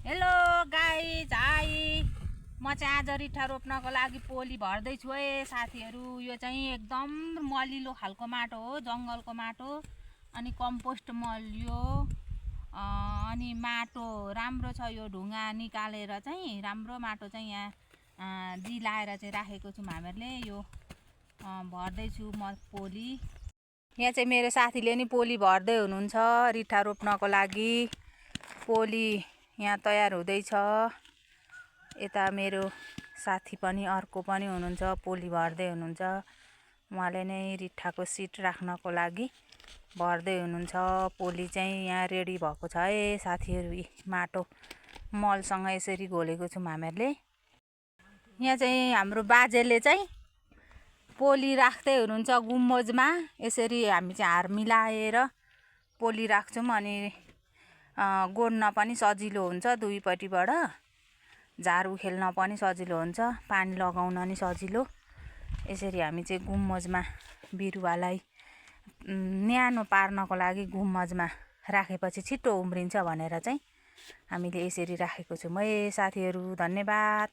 Hello guys, high. म चाहिँ आज रिठा रोप्नको लागि पोली भर्दैछु है साथीहरू। यो चाहिँ एकदम मलिलो खालको माटो हो, जङ्गलको माटो। अनि कम्पोस्ट मल यो अनि माटो राम्रो छ। यो ढुङ्गा निकालेर चाहिँ राम्रो माटो चाहिँ यहाँ दिलाएर चाहिँ राखेको छौँ हामीहरूले। यो भर्दैछु म पोली। यहाँ चाहिँ मेरो साथीले नि पोली भर्दै हुनुहुन्छ रिठा रोप्नको लागि। पोली यहाँ तयार हुँदैछ। यता मेरो साथी पनि अर्को पनि हुनुहुन्छ, पोली भर्दै हुनुहुन्छ। उहाँले नै रिठाको सिड राख्नको लागि भर्दै हुनुहुन्छ। पोली चाहिँ यहाँ रेडी भएको छ है साथीहरू। माटो मलसँग यसरी घोलेको छौँ हामीहरूले। यहाँ चाहिँ हाम्रो बाजेले चाहिँ पोली राख्दै हुनुहुन्छ गुम्बजमा। यसरी हामी चाहिँ हार मिलाएर पोली राख्छौँ अनि गोड्न पनि सजिलो हुन्छ। दुईपट्टिबाट झार उखेल्न पनि सजिलो हुन्छ, पानी लगाउन नि सजिलो। यसरी हामी चाहिँ गुम्बजमा बिरुवालाई न्यानो पार्नको लागि गुम्बजमा राखेपछि छिटो उम्रिन्छ भनेर चाहिँ हामीले यसरी राखेको छौँ है साथीहरू। धन्यवाद।